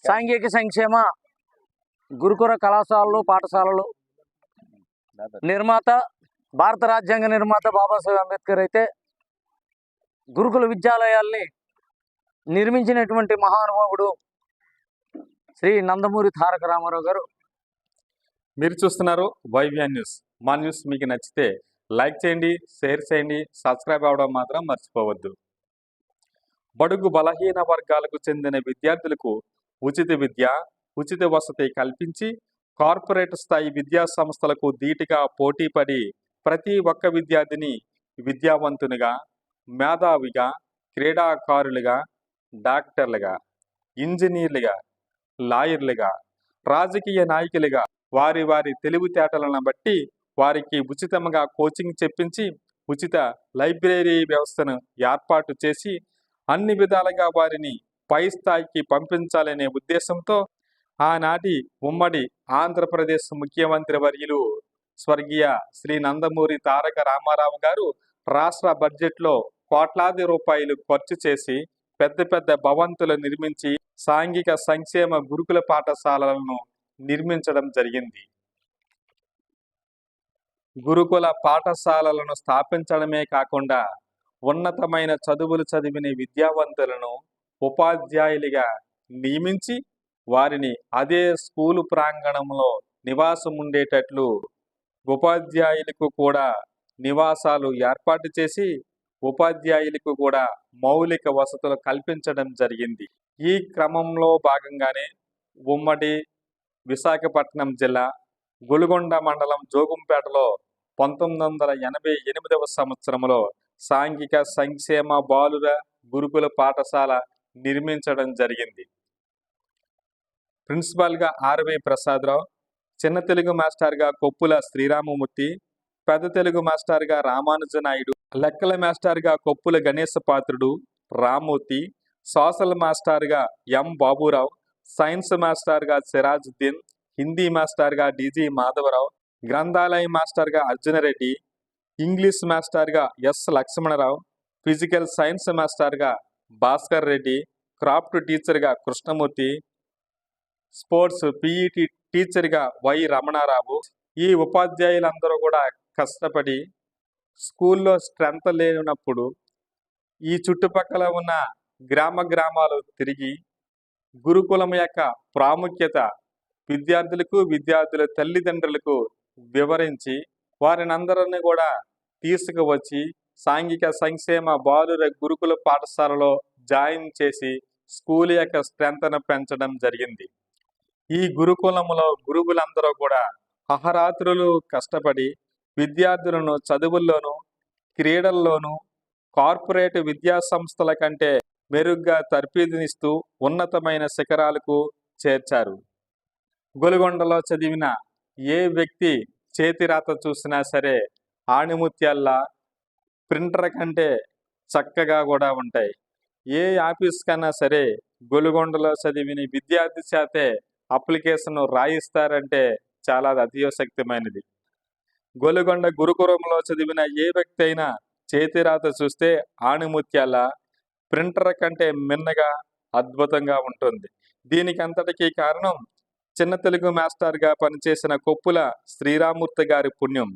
సాంఘిక సంక్షేమ గురుకుల కళాశాలలు పాఠశాలలు నిర్మాత భారత రాజ్యాంగ నిర్మాత బాబాసాహెబ్ అంబేద్కర్ అయితే గురుకుల విద్యాలయాల్ని నిర్మించినటువంటి మహానుభావుడు శ్రీ నందమూరి తారక రామారావు గారు. మీరు చూస్తున్నారు వైవిఎన్ న్యూస్. మా న్యూస్ మీకు నచ్చితే లైక్ చేయండి, షేర్ చేయండి, సబ్స్క్రైబ్ అవ్వడం మాత్రం మర్చిపోవద్దు. బడుగు బలహీన వర్గాలకు చెందిన విద్యార్థులకు ఉచిత విద్య, ఉచిత వసతి కల్పించి కార్పొరేట్ స్థాయి విద్యా సంస్థలకు ధీటుగా పోటీపడి ప్రతి ఒక్క విద్యార్థిని విద్యావంతునిగా, మేధావిగా, క్రీడాకారులుగా, డాక్టర్లుగా, ఇంజనీర్లుగా, లాయర్లుగా, రాజకీయ నాయకులుగా వారి వారి తెలివితేటలను బట్టి వారికి ఉచితంగా కోచింగ్ చెప్పించి ఉచిత లైబ్రరీ వ్యవస్థను ఏర్పాటు చేసి అన్ని విధాలుగా వారిని పై స్థాయికి పంపించాలనే ఉద్దేశంతో ఆనాటి ఉమ్మడి ఆంధ్రప్రదేశ్ ముఖ్యమంత్రి వర్యులు స్వర్గీయ శ్రీ నందమూరి తారక రామారావు గారు రాష్ట్ర బడ్జెట్లో కోట్లాది రూపాయలు ఖర్చు చేసి పెద్ద పెద్ద భవంతులు నిర్మించి సాంఘిక సంక్షేమ గురుకుల పాఠశాలలను నిర్మించడం జరిగింది. గురుకుల పాఠశాలలను స్థాపించడమే కాకుండా ఉన్నతమైన చదువులు చదివిన విద్యావంతులను ఉపాధ్యాయులుగా నియమించి వారిని అదే స్కూలు ప్రాంగణంలో నివాసం ఉండేటట్లు ఉపాధ్యాయులకు కూడా నివాసాలు ఏర్పాటు చేసి ఉపాధ్యాయులకు కూడా మౌలిక వసతులు కల్పించడం జరిగింది. ఈ క్రమంలో భాగంగానే ఉమ్మడి విశాఖపట్నం జిల్లా గొలుగొండ మండలం జోగుంపేటలో 1988వ సంవత్సరంలో సాంఘిక సంక్షేమ బాలుర గురుకుల పాఠశాల నిర్మించడం జరిగింది. ప్రిన్సిపాల్గా ఆర్వి ప్రసాదరావు, చిన్న తెలుగు మాస్టర్గా కొప్పుల శ్రీరామమూర్తి, పెద్ద తెలుగు మాస్టర్గా రామానుజనాయుడు, లెక్కల మాస్టర్గా కొప్పుల గణేశపాత్రుడు రామూర్తి, సోషల్ మాస్టర్గా ఎం బాబురావు, సైన్స్ మాస్టర్గా సిరాజుద్దీన్, హిందీ మాస్టర్గా డిజి మాధవరావు, గ్రంథాలయ మాస్టర్గా అర్జునరెడ్డి, ఇంగ్లీష్ మాస్టర్గా ఎస్ లక్ష్మణరావు, ఫిజికల్ సైన్స్ మాస్టర్గా భాస్కర్ రెడ్డి, క్రాఫ్ట్ టీచర్గా కృష్ణమూర్తి, స్పోర్ట్స్ పిఈటి టీచర్గా వై రమణారావు. ఈ ఉపాధ్యాయులందరూ కూడా కష్టపడి స్కూల్లో స్ట్రెంత్ లేనప్పుడు ఈ చుట్టుపక్కల ఉన్న గ్రామాలు తిరిగి గురుకులం యొక్క ప్రాముఖ్యత విద్యార్థులకు, విద్యార్థుల తల్లిదండ్రులకు వివరించి వారిని అందరినీ కూడా తీసుకువచ్చి సాంఘిక సంక్షేమ బాలుర గురుకుల పాఠశాలలో జాయిన్ చేసి స్కూల్ యొక్క స్ట్రెంత్ను పెంచడం జరిగింది. ఈ గురుకులంలో గురువులందరూ కూడా అహరాత్రులు కష్టపడి విద్యార్థులను చదువుల్లోనూ, క్రీడల్లోనూ కార్పొరేట్ విద్యా సంస్థల కంటే మెరుగ్గా తర్ఫీదునిస్తూ ఉన్నతమైన శిఖరాలకు చేర్చారు. గొలుగొండలో చదివిన ఏ వ్యక్తి చేతిరాత చూసినా సరే ఆణిముత్యాల్లా ప్రింటర్ కంటే చక్కగా కూడా ఉంటాయి. ఏ ఆఫీస్ కన్నా సరే గొలుగొండలో చదివిన విద్యార్థి చేతే అప్లికేషన్ రాయిస్తారంటే చాలా అతిశక్తిమైనది. గొలుగొండ గురుకులంలో చదివిన ఏ వ్యక్తి అయినా చేతిరాత చూస్తే ఆణిముత్యాల ప్రింటర్ కంటే మిన్నగా అద్భుతంగా ఉంటుంది. దీనికి అంతటికీ కారణం చిన్న తెలుగు మాస్టర్గా పనిచేసిన కొప్పుల శ్రీరామూర్తి గారి పుణ్యం.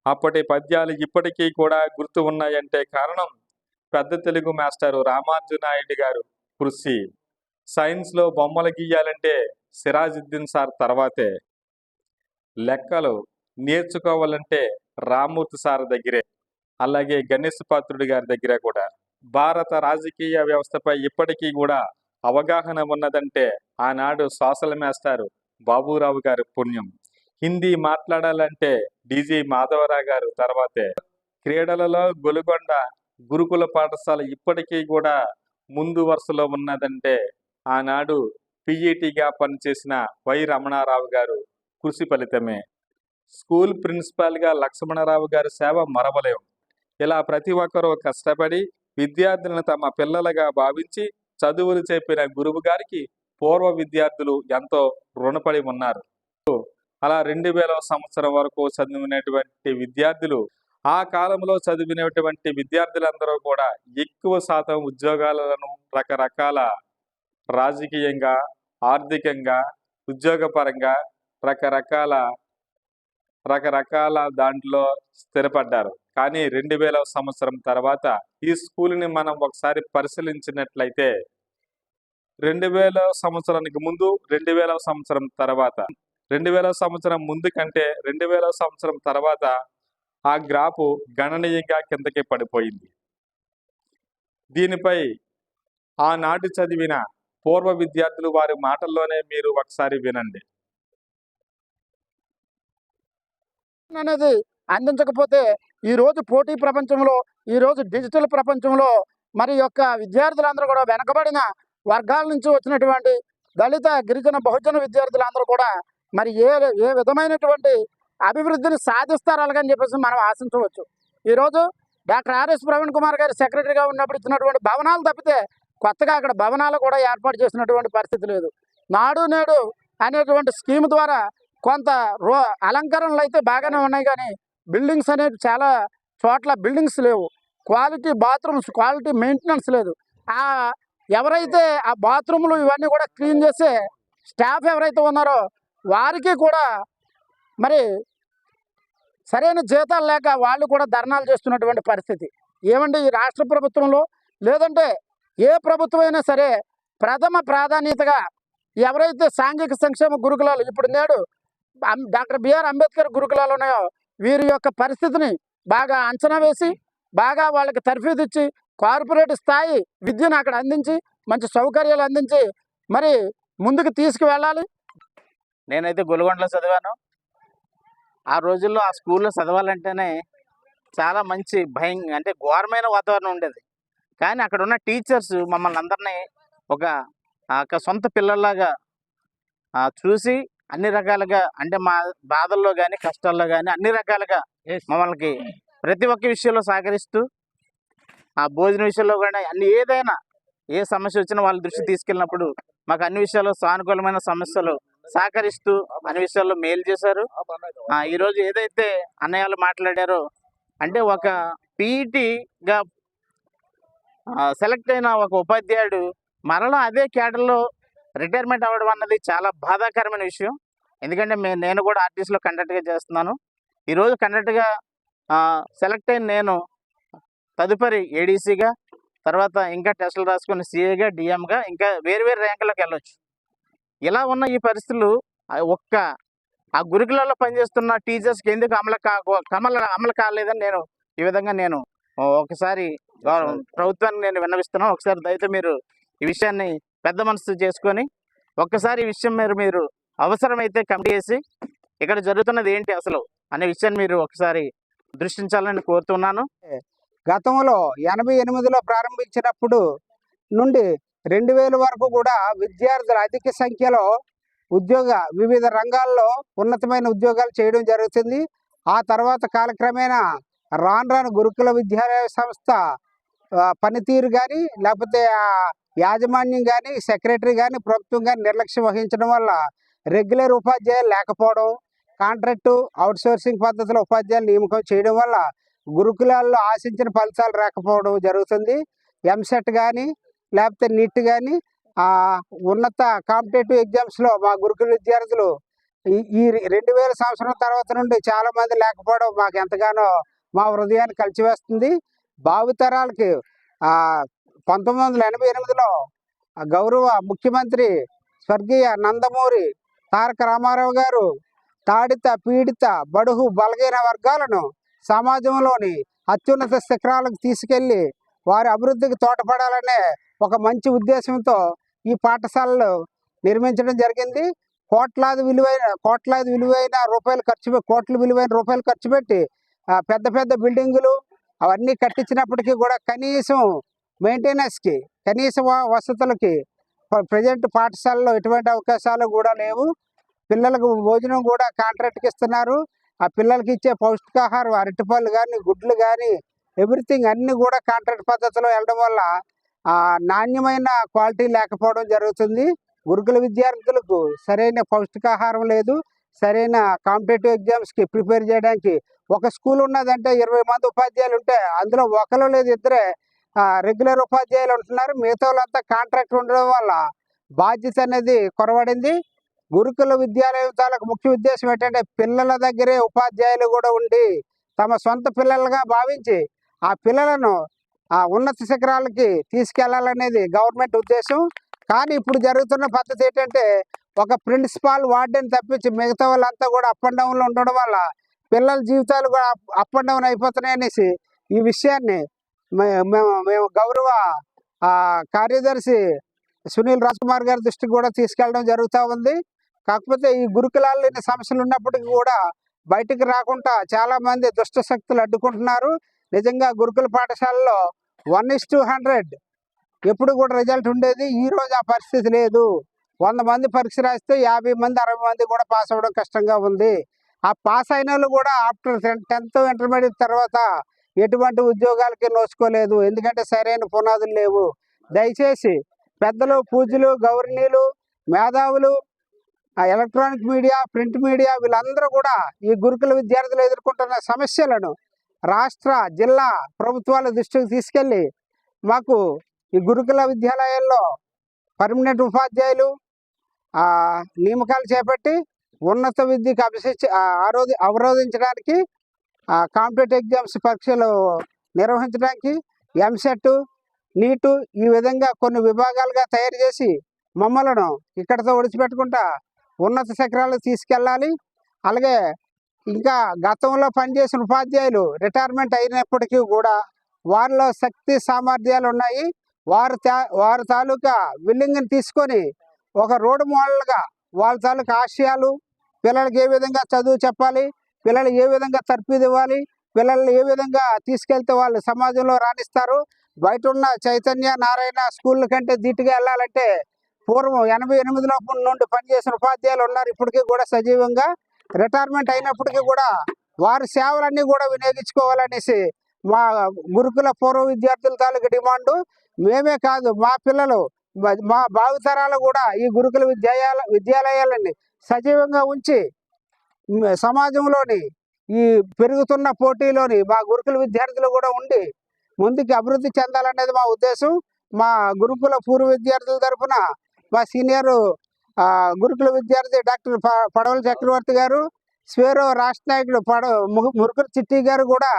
అప్పటి పద్యాలు ఇప్పటికీ కూడా గుర్తు ఉన్నాయంటే కారణం పెద్ద తెలుగు మాస్టరు రామానుజనాయుడు గారు కృషి. సైన్స్లో బొమ్మలు గీయాలంటే సిరాజుద్దీన్ సార్ తర్వాతే, లెక్కలు నేర్చుకోవాలంటే రామూర్తి సార్ దగ్గరే, అలాగే గణేశపాత్రుడి గారి దగ్గర కూడా. భారత రాజకీయ వ్యవస్థపై ఇప్పటికీ కూడా అవగాహన ఉన్నదంటే ఆనాడు సోషల్ మాస్టర్ బాబురావు గారి పుణ్యం. హిందీ మాట్లాడాలంటే డిజి మాధవరావు గారు తర్వాతే. క్రీడలలో గొలుగొండ గురుకుల పాఠశాల ఇప్పటికీ కూడా ముందు వరుసలో ఉన్నదంటే ఆనాడు పిఈటిగా పనిచేసిన వై రమణారావు గారు కృషి ఫలితమే. స్కూల్ ప్రిన్సిపాల్గా లక్ష్మణరావు గారి సేవ మరవలేం. ఇలా ప్రతి ఒక్కరూ కష్టపడి విద్యార్థులను తమ పిల్లలుగా భావించి చదువులు చెప్పిన గురువు గారికి పూర్వ విద్యార్థులు ఎంతో రుణపడి ఉన్నారు. అలా 2000వ సంవత్సరం వరకు చదివినటువంటి విద్యార్థులు, ఆ కాలంలో చదివినటువంటి విద్యార్థులందరూ కూడా ఎక్కువ శాతం ఉద్యోగాలను రకరకాల రాజకీయంగా ఆర్థికంగా, ఉద్యోగపరంగా రకరకాల దాంట్లో స్థిరపడ్డారు. కానీ 2000వ సంవత్సరం తర్వాత ఈ స్కూల్ని మనం ఒకసారి పరిశీలించినట్లయితే 2000వ సంవత్సరానికి ముందు, 2000వ సంవత్సరం తర్వాత, 2000వ సంవత్సరం ముందు కంటే 2000వ సంవత్సరం తర్వాత ఆ గ్రాఫ్ గణనీయంగా కిందకి పడిపోయింది. దీనిపై ఆనాటి చదివిన పూర్వ విద్యార్థులు వారి మాటల్లోనే మీరు ఒకసారి వినండి. అనేది అందించకపోతే ఈరోజు పోటీ ప్రపంచంలో, ఈరోజు డిజిటల్ ప్రపంచంలో మరి యొక్క విద్యార్థులందరూ కూడా వెనకబడిన వర్గాల నుంచి వచ్చినటువంటి దళిత, గిరిజన, బహుజన విద్యార్థులందరూ కూడా మరి ఏ విధమైనటువంటి అభివృద్ధిని సాధిస్తారు అలాగని చెప్పేసి మనం ఆశించవచ్చు. ఈరోజు డాక్టర్ ఆర్ఎస్ ప్రవీణ్ కుమార్ గారు సెక్రటరీగా ఉన్నప్పుడు ఇచ్చినటువంటి భవనాలు తప్పితే కొత్తగా అక్కడ భవనాలు కూడా ఏర్పాటు చేసినటువంటి పరిస్థితి లేదు. నాడు నేడు అనేటువంటి స్కీమ్ ద్వారా కొంత అలంకరణలు అయితే బాగానే ఉన్నాయి, కానీ బిల్డింగ్స్ అనేవి చాలా చోట్ల బిల్డింగ్స్ లేవు, క్వాలిటీ బాత్రూమ్స్, క్వాలిటీ మెయింటెనెన్స్ లేదు. ఎవరైతే ఆ బాత్రూములు ఇవన్నీ కూడా క్లీన్ చేసే స్టాఫ్ ఎవరైతే ఉన్నారో వారికి కూడా మరి సరైన జీతాలు లేక వాళ్ళు కూడా ధర్నాలు చేస్తున్నటువంటి పరిస్థితి. ఏమంటే ఈ రాష్ట్ర ప్రభుత్వంలో లేదంటే ఏ ప్రభుత్వం అయినా సరే ప్రథమ ప్రాధాన్యతగా ఎవరైతే సాంఘిక సంక్షేమ గురుకులాలు ఇప్పుడు నేడు డాక్టర్ బిఆర్ అంబేద్కర్ గురుకులాలు ఉన్నాయో వీరి యొక్క పరిస్థితిని బాగా అంచనా వేసి బాగా వాళ్ళకి తర్ఫీదు ఇచ్చి కార్పొరేట్ స్థాయి విద్యను అక్కడ అందించి మంచి సౌకర్యాలు అందించి మరి ముందుకు తీసుకువెళ్ళాలి. నేనైతే గొలుగొండలో చదివాను. ఆ రోజుల్లో ఆ స్కూల్లో చదవాలంటేనే చాలా మంచి అంటే ఘోరమైన వాతావరణం ఉండేది. కానీ అక్కడ ఉన్న టీచర్స్ మమ్మల్ని అందరినీ ఒక సొంత పిల్లల్లాగా చూసి అన్ని రకాలుగా అంటే మా బాధల్లో కానీ కష్టాల్లో కానీ అన్ని రకాలుగా మమ్మల్ని ప్రతి ఒక్క విషయంలో సహకరిస్తూ ఆ భోజన విషయంలో కూడా ఏదైనా ఏ సమస్య వచ్చినా వాళ్ళ దృష్టి తీసుకెళ్ళినప్పుడు మాకు అన్ని విషయాల్లో సానుకూలమైన సమస్యలు సహకరిస్తూ అన్ని విషయాల్లో మేలు చేశారు. ఈరోజు ఏదైతే అన్నయ్యలు మాట్లాడారో అంటే ఒక పీఈటీగా సెలెక్ట్ అయిన ఒక ఉపాధ్యాయుడు మరలా అదే క్యాడర్లో రిటైర్మెంట్ అవ్వడం అన్నది చాలా బాధాకరమైన విషయం. ఎందుకంటే నేను కూడా ఆర్టీసీలో కండక్టర్గా చేస్తున్నాను. ఈరోజు కండక్టర్గా సెలెక్ట్ అయిన నేను తదుపరి ఏడీసీగా, తర్వాత ఇంకా టెస్టులు రాసుకుని సిఏగా, డిఎంగా ఇంకా వేరు ర్యాంకులకు వెళ్ళొచ్చు. ఇలా ఉన్న ఈ పరిస్థితులు ఆ గురుకులాల్లో పనిచేస్తున్న టీచర్స్కి ఎందుకు అమలు కాలేదని ఈ విధంగా నేను ఒకసారి ప్రభుత్వానికి నేను విన్నవిస్తున్నాను. ఒకసారి దయతో మీరు ఈ విషయాన్ని పెద్ద మనసు చేసుకొని ఒక్కసారి ఈ విషయం మీరు అవసరమైతే కమిటీ చేసి ఇక్కడ జరుగుతున్నది ఏంటి అసలు అనే విషయాన్ని మీరు ఒకసారి దృష్టించాలని కోరుతున్నాను. గతంలో 88లో ప్రారంభించినప్పుడు నుండి 2000 వరకు కూడా విద్యార్థులు అధిక సంఖ్యలో వివిధ రంగాల్లో ఉన్నతమైన ఉద్యోగాలు చేయడం జరుగుతుంది. ఆ తర్వాత కాలక్రమేణా రాను గురుకుల విద్యాలయ సంస్థ పనితీరు కానీ లేకపోతే యాజమాన్యం కానీ సెక్రటరీ కానీ ప్రభుత్వం కానీ నిర్లక్ష్యం వహించడం వల్ల రెగ్యులర్ ఉపాధ్యాయులు లేకపోవడం, కాంట్రాక్టు అవుట్సోర్సింగ్ పద్ధతిలో ఉపాధ్యాయులు నియామకం చేయడం వల్ల గురుకులాల్లో ఆశించిన ఫలితాలు రాకపోవడం జరుగుతుంది. ఎంసెట్ కానీ లేకపోతే నీట్ కానీ ఉన్నత కాంపిటేటివ్ ఎగ్జామ్స్లో మా గురుకుల విద్యార్థులు ఈ 2000 సంవత్సరం తర్వాత నుండి చాలామంది లేకపోవడం మాకు ఎంతగానో మా హృదయాన్ని కలిచివేస్తుంది. భావితరాలకి 1988లో గౌరవ ముఖ్యమంత్రి స్వర్గీయ నందమూరి తారక రామారావు గారు తాడిత, పీడిత, బడుగు, బలహీన వర్గాలను సమాజంలోని అత్యున్నత శిఖరాలకు తీసుకెళ్ళి వారి అభివృద్ధికి తోడ్పడాలనే ఒక మంచి ఉద్దేశంతో ఈ పాఠశాలలు నిర్మించడం జరిగింది. కోట్ల విలువైన రూపాయలు ఖర్చు పెట్టి పెద్ద పెద్ద బిల్డింగులు అవన్నీ కట్టించినప్పటికీ కూడా కనీసం మెయింటెనెన్స్కి, కనీస వసతులకి ప్రజెంట్ పాఠశాలలో ఎటువంటి అవకాశాలు కూడా లేవు. పిల్లలకు భోజనం కూడా కాంట్రాక్ట్కి ఇస్తున్నారు. ఆ పిల్లలకి ఇచ్చే పౌష్టికాహారం అరటిపళ్ళు కానీ, గుడ్లు కానీ, ఎవ్రీథింగ్ అన్నీ కూడా కాంట్రాక్ట్ పద్ధతిలో వెళ్ళడం వల్ల నాణ్యమైన క్వాలిటీ లేకపోవడం జరుగుతుంది. గురుకుల విద్యార్థులకు సరైన పౌష్టికాహారం లేదు. సరైన కాంపిటేటివ్ ఎగ్జామ్స్కి ప్రిపేర్ చేయడానికి ఒక స్కూల్ ఉన్నదంటే 20 మంది ఉపాధ్యాయులు ఉంటే అందులో ఒకరు లేదు ఇద్దరే రెగ్యులర్ ఉపాధ్యాయులు ఉంటున్నారు. మిగతా వాళ్ళంతా కాంట్రాక్ట్ ఉండడం వల్ల బాధ్యత అనేది కొరవడింది. గురుకుల విద్యాలయం తాలూకు ముఖ్య ఉద్దేశం ఏంటంటే పిల్లల దగ్గరే ఉపాధ్యాయులు కూడా ఉండి తమ సొంత పిల్లలుగా భావించి ఆ పిల్లలను ఆ ఉన్నత శిఖరాలకి తీసుకెళ్లాలనేది గవర్నమెంట్ ఉద్దేశం. కానీ ఇప్పుడు జరుగుతున్న పద్ధతి ఏంటంటే ఒక ప్రిన్సిపాల్ వార్డెన్ తప్పించి మిగతా వాళ్ళంతా కూడా అప్ అండ్ డౌన్లో ఉండడం వల్ల పిల్లల జీవితాలు కూడా అప్ అండ్ డౌన్ అయిపోతున్నాయి అనేసి ఈ విషయాన్ని మేము గౌరవ కార్యదర్శి సునీల్ రాజ్ కుమార్ గారి దృష్టికి కూడా తీసుకెళ్ళడం జరుగుతూ ఉంది. కాకపోతే ఈ గురుకులాల్లో ఇన్ని సమస్యలు ఉన్నప్పటికీ కూడా బయటికి రాకుండా చాలా మంది దుష్ట శక్తులు అడ్డుకుంటున్నారు. నిజంగా గురుకుల పాఠశాలలో 1:100 ఎప్పుడు కూడా రిజల్ట్ ఉండేది. ఈ రోజు ఆ పరిస్థితి లేదు. 100 మంది పరీక్ష రాస్తే 50 మంది 60 మంది కూడా పాస్ అవ్వడం కష్టంగా ఉంది. ఆ పాస్ అయిన వాళ్ళు కూడా ఆఫ్టర్ 10th ఇంటర్మీడియట్ తర్వాత ఎటువంటి ఉద్యోగాలకి నోచుకోలేదు. ఎందుకంటే సరైన పునాదులు లేవు. దయచేసి పెద్దలు, పూజ్యులు, గౌరవనీయులు, మేధావులు, ఎలక్ట్రానిక్ మీడియా, ప్రింట్ మీడియా వీళ్ళందరూ కూడా ఈ గురుకుల విద్యార్థులు ఎదుర్కొంటున్న సమస్యలను రాష్ట్ర, జిల్లా ప్రభుత్వాల దృష్టికి తీసుకెళ్ళి మాకు ఈ గురుకుల విద్యాలయాల్లో పర్మనెంట్ ఉపాధ్యాయులు నియామకాలు చేపట్టి ఉన్నత విద్యకు అవరోధించడానికి కాంపిటేటివ్ ఎగ్జామ్స్ పరీక్షలు నిర్వహించడానికి ఎంసెట్, నీటు ఈ విధంగా కొన్ని విభాగాలుగా తయారు చేసి మమ్మలను ఇక్కడితో విడిచిపెట్టుకుంటా ఉన్నత శిఖరాలకు తీసుకెళ్ళాలి. అలాగే ఇంకా గతంలో పనిచేసిన ఉపాధ్యాయులు రిటైర్మెంట్ అయినప్పటికీ కూడా వారిలో శక్తి సామర్థ్యాలు ఉన్నాయి. వారి తాలూకా విల్లింగ్ని తీసుకొని ఒక రోడ్ మోడల్గా వాళ్ళ తాలూకా ఆశయాలు, పిల్లలకి ఏ విధంగా చదువు చెప్పాలి, పిల్లలు ఏ విధంగా తర్ఫీదు ఇవ్వాలి, పిల్లల్ని ఏ విధంగా తీసుకెళ్తే వాళ్ళు సమాజంలో రాణిస్తారు, బయట ఉన్న చైతన్య నారాయణ స్కూళ్ళ కంటే ధీటుగా వెళ్ళాలంటే పూర్వం 88లో నుండి పనిచేసిన ఉపాధ్యాయులు ఉన్నారు. ఇప్పటికీ కూడా సజీవంగా రిటైర్మెంట్ అయినప్పటికీ కూడా వారి సేవలన్నీ కూడా వినియోగించుకోవాలనేసి మా గురుకుల పూర్వ విద్యార్థుల తాలూకు డిమాండు. మేమే కాదు, మా పిల్లలు, మా భావితరాలు కూడా ఈ గురుకుల విద్యాలయాలని సజీవంగా ఉంచి సమాజంలోని ఈ పెరుగుతున్న పోటీలోని మా గురుకుల విద్యార్థులు కూడా ఉండి ముందుకు అభివృద్ధి చెందాలనేది మా ఉద్దేశం. మా గురుకుల పూర్వ విద్యార్థుల తరఫున మా సీనియర్ గురుకుల విద్యార్థి డాక్టర్ పడవల చక్రవర్తి గారు, స్వేరో రాష్ట్ర నాయకుడు మురుకురు చిట్టి గారు కూడా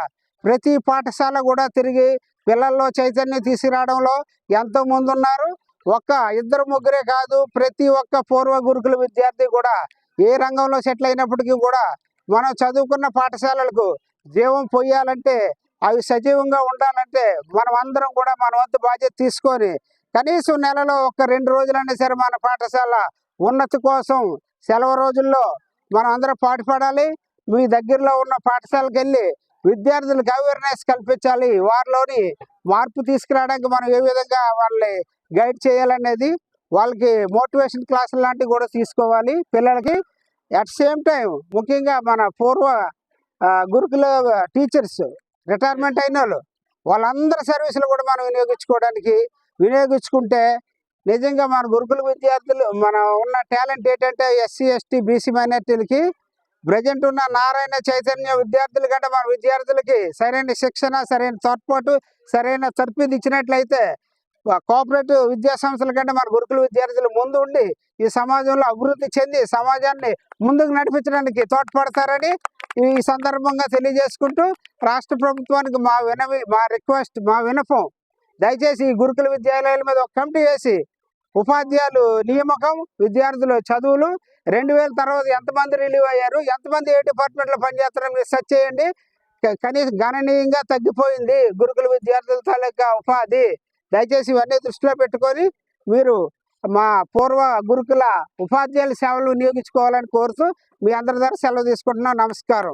ప్రతి పాఠశాల కూడా తిరిగి పిల్లల్లో చైతన్యం తీసుకురావడంలో ఎంతో ముందు ఉన్నారు. ఒక్క ఇద్దరు ముగ్గురే కాదు, ప్రతి ఒక్క పూర్వ గురుకుల విద్యార్థి కూడా ఏ రంగంలో సెటిల్ అయినప్పటికీ కూడా మనం చదువుకున్న పాఠశాలలకు జీవం పోయాలంటే, అవి సజీవంగా ఉండాలంటే మనం అందరం కూడా మన వంతు బాధ్యత తీసుకొని కనీసం నెలలో 1-2 రోజులైనా సరే మన పాఠశాల ఉన్నతి కోసం సెలవు రోజుల్లో మనం అందరం పాటుపడాలి. మీ దగ్గరలో ఉన్న పాఠశాలకు వెళ్ళి విద్యార్థులకు అవేర్నెస్ కల్పించాలి. వారిలోని మార్పు తీసుకురావడానికి మనం ఏ విధంగా వాళ్ళని గైడ్ చేయాలనేది, వాళ్ళకి మోటివేషన్ క్లాసులు లాంటివి కూడా తీసుకోవాలి పిల్లలకి. అట్ సేమ్ టైం ముఖ్యంగా మన పూర్వ గురుకుల టీచర్స్ రిటైర్మెంట్ అయిన వాళ్ళందరి సర్వీసులు కూడా మనం వినియోగించుకుంటే నిజంగా మన గురుకుల విద్యార్థులు మన ఉన్న టాలెంట్ ఏంటంటే ఎస్సీ, ఎస్టీ, బీసీ మైనార్టీలకి ప్రజెంట్ ఉన్న నారాయణ చైతన్య విద్యార్థుల కంటే మన విద్యార్థులకి సరైన శిక్షణ, సరైన తోడ్పాటు, సరైన తర్ఫీదు ఇచ్చినట్లయితే కోఆపరేటివ్ విద్యా సంస్థల కంటే మన గురుకుల విద్యార్థులు ముందు ఉండి ఈ సమాజంలో అభివృద్ధి చెంది సమాజాన్ని ముందుకు నడిపించడానికి తోడ్పడతారని ఈ సందర్భంగా తెలియజేసుకుంటూ రాష్ట్ర ప్రభుత్వానికి మా రిక్వెస్ట్, మా విన్నపం, దయచేసి ఈ గురుకుల విద్యాలయాల మీద ఒక కమిటీ వేసి ఉపాధ్యాయులు నియామకం, విద్యార్థుల చదువులు 2000 తర్వాత ఎంతమంది రిలీవ్ అయ్యారు, ఎంతమంది ఏ డిపార్ట్మెంట్లో పనిచేస్తారని రీసెర్చ్ చేయండి. కనీసం గణనీయంగా తగ్గిపోయింది గురుకుల విద్యార్థుల తాలూకా ఉపాధి. దయచేసి ఇవన్నీ దృష్టిలో పెట్టుకొని మీరు మా పూర్వ గురుకుల ఉపాధ్యాయుల సేవలు వినియోగించుకోవాలని కోరుతూ మీ అందరి ద్వారా సెలవు తీసుకుంటున్నాం. నమస్కారం.